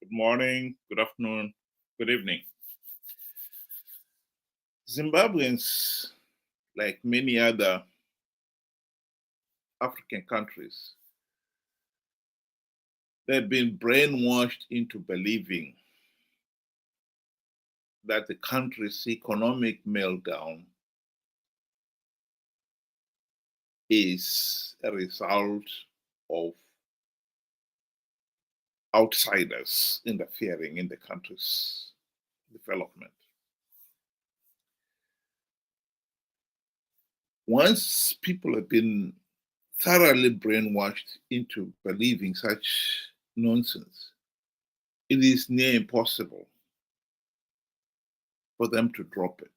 Good morning, good afternoon, good evening. Zimbabweans, like many other African countries, they've been brainwashed into believing that the country's economic meltdown is a result of outsiders interfering in the country's development. Once people have been thoroughly brainwashed into believing such nonsense, it is near impossible for them to drop it.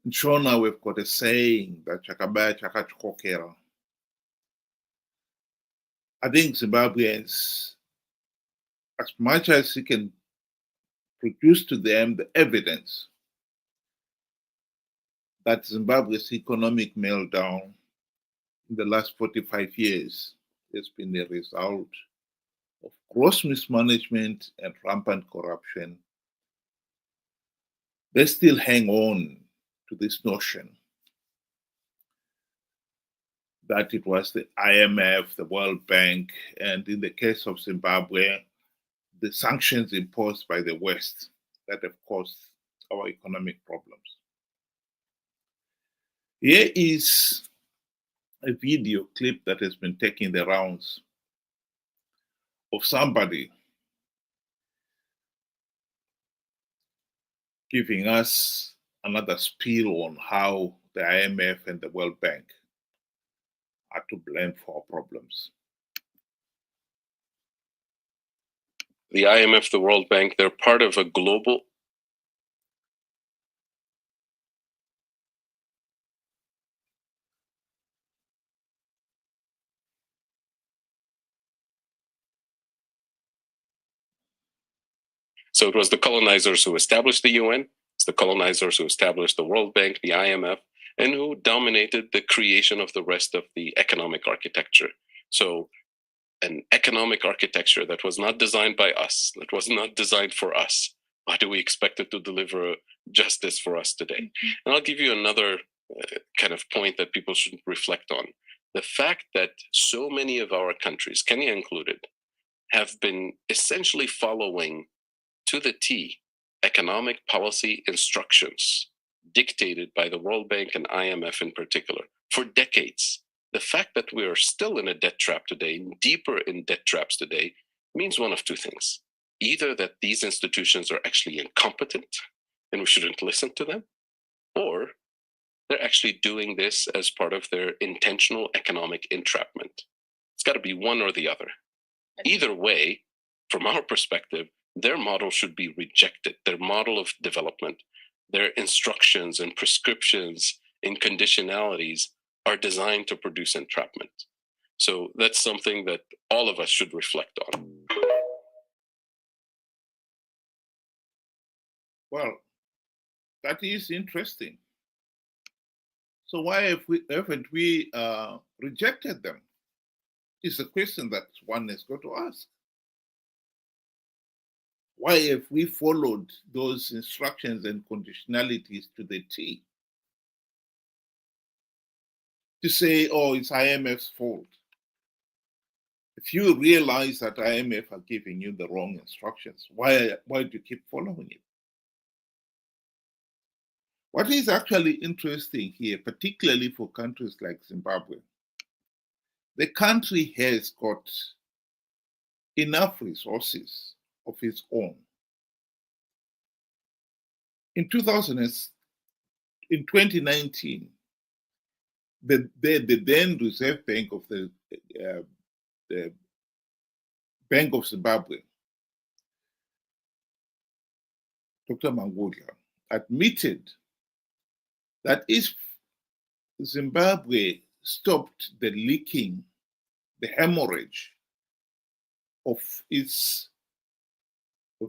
In Shona, we've got a saying that chakabaya chakachukokera. I think Zimbabweans, as much as you can produce to them the evidence that Zimbabwe's economic meltdown in the last 45 years has been a result of gross mismanagement and rampant corruption, they still hang on to this notion that it was the IMF, the World Bank, and in the case of Zimbabwe, the sanctions imposed by the West that have caused our economic problems. Here is a video clip that has been taking the rounds of somebody giving us another spiel on how the IMF and the World Bank are to blame for our problems. The IMF, the World Bank, they're part of a global. So it was the colonizers who established the UN, it's the colonizers who established the World Bank, the IMF, and who dominated the creation of the rest of the economic architecture. So an economic architecture that was not designed by us, that was not designed for us. Why do we expect it to deliver justice for us today? And I'll give you another kind of point that people should reflect on. The fact that so many of our countries, Kenya included, have been essentially following to the T economic policy instructions dictated by the World Bank and IMF in particular for decades. The fact that we are still in a debt trap today, deeper in debt traps today, means one of two things. Either that these institutions are actually incompetent and we shouldn't listen to them, or they're actually doing this as part of their intentional economic entrapment. It's got to be one or the other. Either way, from our perspective, their model should be rejected. Their model of development, their instructions and prescriptions and conditionalities are designed to produce entrapment. So that's something that all of us should reflect on. Well, that is interesting. So why haven't we rejected them? Is a question that one has got to ask. Why have we followed those instructions and conditionalities to the T? To say, oh, it's IMF's fault. If you realize that IMF are giving you the wrong instructions, why do you keep following it? What is actually interesting here, particularly for countries like Zimbabwe, the country has got enough resources of its own. In 2019, the then Reserve Bank of the Bank of Zimbabwe, Dr. Mangudla, admitted that if Zimbabwe stopped the leaking, the hemorrhage of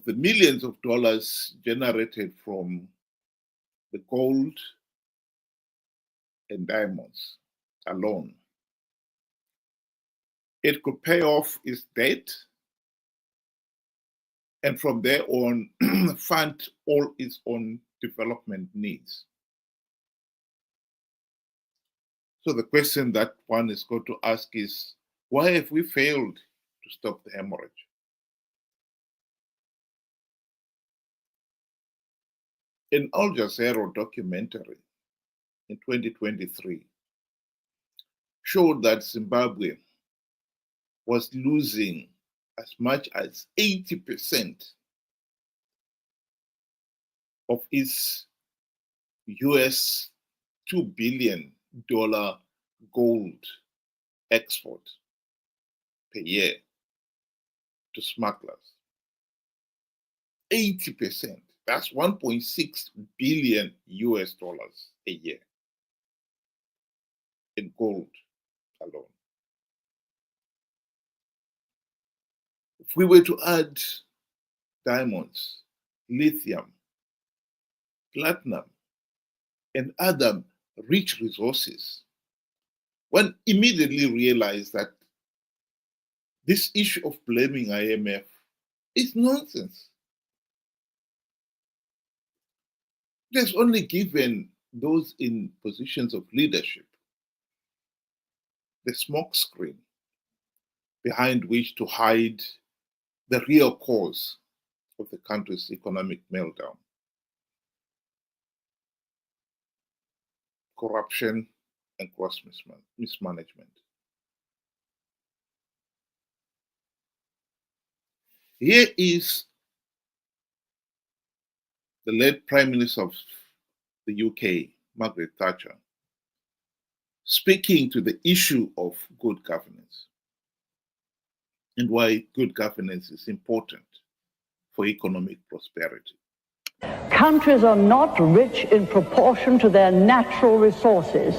the millions of dollars generated from the gold and diamonds alone, it could pay off its debt and from there on fund all its own development needs. So the question that one is going to ask is, why have we failed to stop the hemorrhage? An Al Jazeera documentary in 2023 showed that Zimbabwe was losing as much as 80% of its US $2 billion gold export per year to smugglers. 80%. That's 1.6 billion US dollars a year in gold alone. If we were to add diamonds, lithium, platinum, and other rich resources, one immediately realized that this issue of blaming IMF is nonsense. It has only given those in positions of leadership the smokescreen behind which to hide the real cause of the country's economic meltdown. Corruption and gross mismanagement. Here is the late Prime Minister of the UK, Margaret Thatcher, speaking to the issue of good governance and why good governance is important for economic prosperity. Countries are not rich in proportion to their natural resources.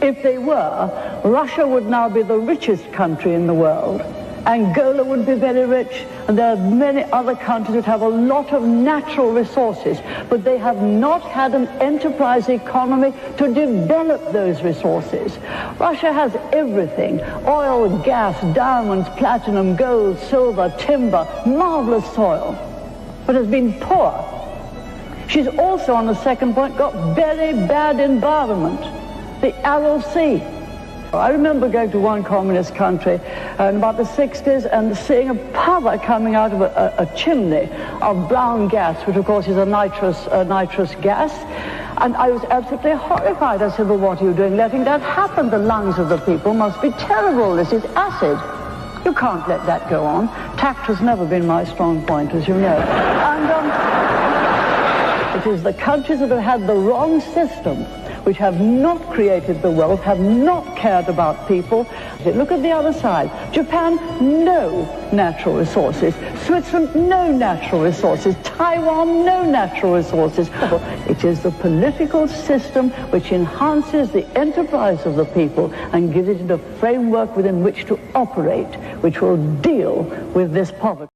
If they were, Russia would now be the richest country in the world. Angola would be very rich, and there are many other countries that have a lot of natural resources, but they have not had an enterprise economy to develop those resources. Russia has everything: oil, gas, diamonds, platinum, gold, silver, timber, marvelous soil, but has been poor. She's also, on the second point, got very bad environment, the Aral Sea. I remember going to one communist country in about the 60s and seeing a powder coming out of a chimney of brown gas, which of course is a nitrous gas. And I was absolutely horrified. I said, well, what are you doing letting that happen? The lungs of the people must be terrible. This is acid. You can't let that go on. Tact has never been my strong point, as you know. And it is the countries that have had the wrong system, which have not created the wealth, have not cared about people. Look at the other side. Japan, no natural resources. Switzerland, no natural resources. Taiwan, no natural resources. It is the political system which enhances the enterprise of the people and gives it a framework within which to operate, which will deal with this poverty.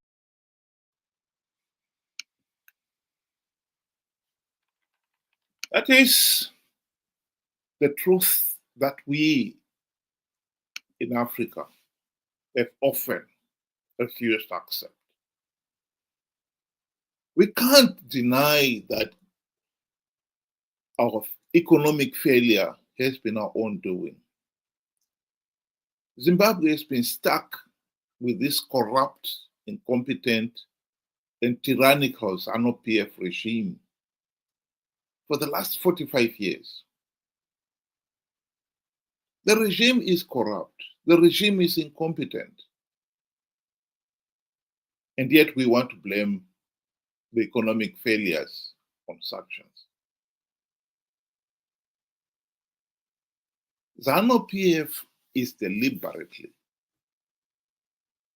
That is the truth that we in Africa have often refused to accept. We can't deny that our economic failure has been our own doing. Zimbabwe has been stuck with this corrupt, incompetent, and tyrannical Zanu PF regime for the last 45 years. The regime is corrupt. The regime is incompetent. And yet we want to blame the economic failures on sanctions. Zanu PF is deliberately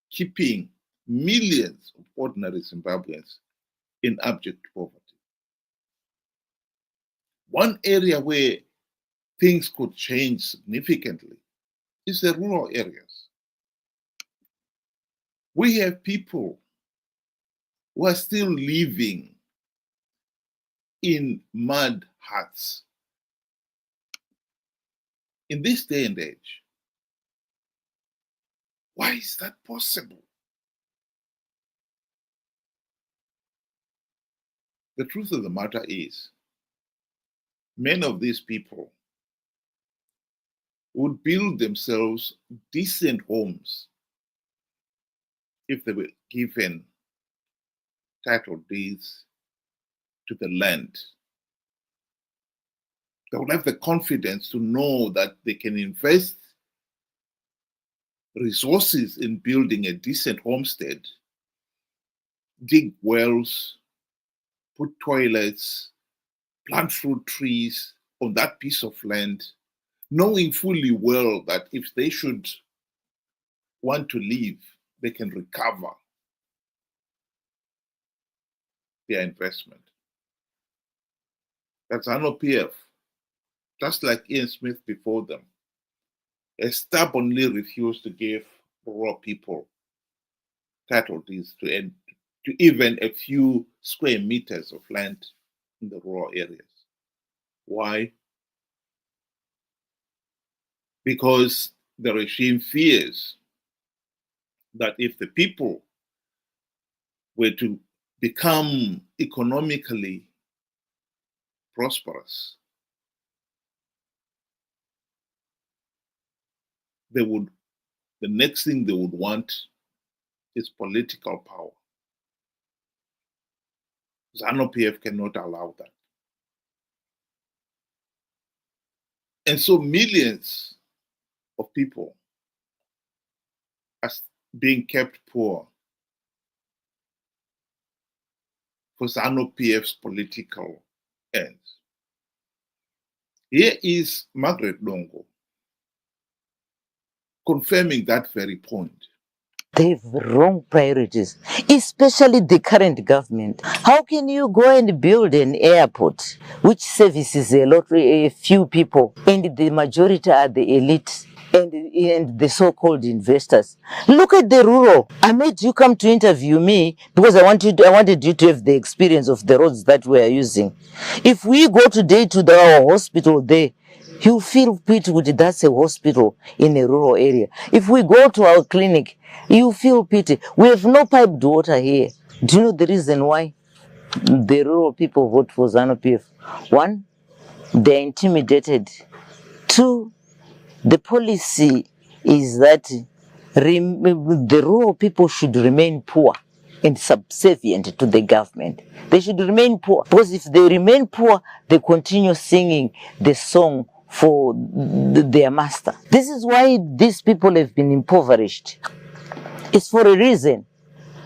keeping millions of ordinary Zimbabweans in abject poverty. One area where things could change significantly is the rural areas. We have people who are still living in mud huts. In this day and age, Why is that possible? The truth of the matter is, many of these people would build themselves decent homes if they were given title deeds to the land. They would have the confidence to know that they can invest resources in building a decent homestead, dig wells, put toilets, plant fruit trees on that piece of land, knowing fully well that if they should want to leave, they can recover their investment. That's Zanu PF, just like Ian Smith before them, has stubbornly refused to give rural people title deeds to even a few square meters of land in the rural areas. Why? Because the regime fears that if the people were to become economically prosperous, the next thing they would want is political power. Zanu PF cannot allow that. And so millions of people are being kept poor for Zanu PF's political ends. Here is Margaret Longo confirming that very point. They have wrong priorities, especially the current government. How can you go and build an airport which services a few people, and the majority are the elite and the so-called investors? Look at the rural. I made you come to interview me because I wanted you to have the experience of the roads that we are using. If we go today to our hospital there, you feel pity with that's a hospital in a rural area. If we go to our clinic, you feel pity. We have no piped water here. Do you know the reason why the rural people vote for Zanu PF? One, they're intimidated. Two, the policy is that the rural people should remain poor and subservient to the government. They should remain poor, because if they remain poor, they continue singing the song for their master. This is why these people have been impoverished. It's for a reason.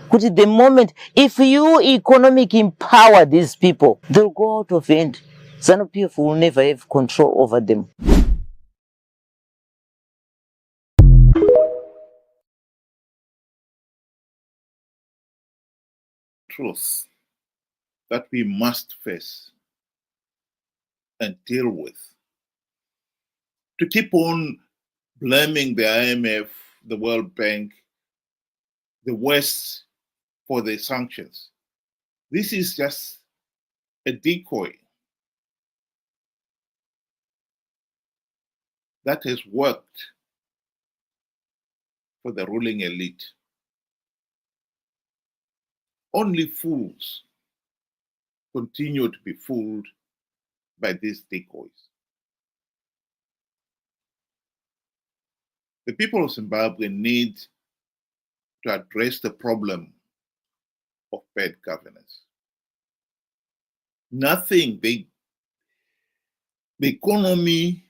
Because at the moment, if you economically empower these people, they'll go out of hand. Zanu PF will never have control over them. Truth that we must face and deal with. To keep on blaming the IMF, the World Bank, the West for the sanctions. This is just a decoy that has worked for the ruling elite. Only fools continue to be fooled by these decoys. The people of Zimbabwe need to address the problem of bad governance. Nothing, the economy,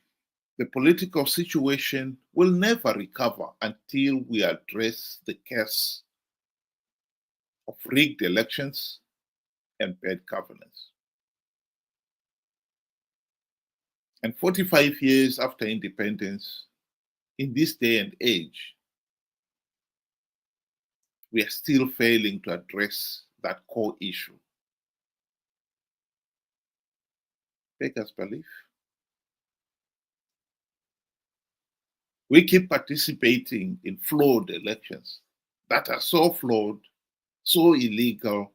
the political situation will never recover until we address the case of rigged elections and bad governance. And 45 years after independence, in this day and age, we are still failing to address that core issue. Take us belief. We keep participating in flawed elections that are so flawed, so illegal,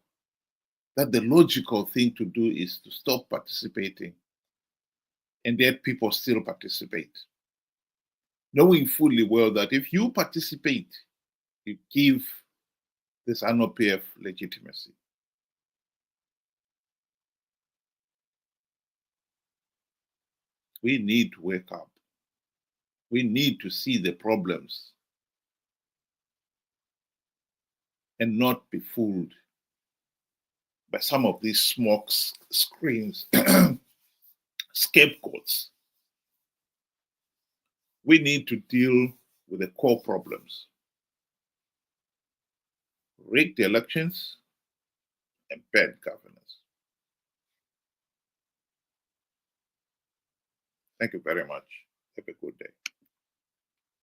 that the logical thing to do is to stop participating, and yet people still participate, knowing fully well that if you participate, to give the Zanu PF legitimacy. We need to wake up. We need to see the problems and not be fooled by some of these smoke screens, scapegoats. We need to deal with the core problems. Rigged elections and bad governance. Thank you very much. Have a good day.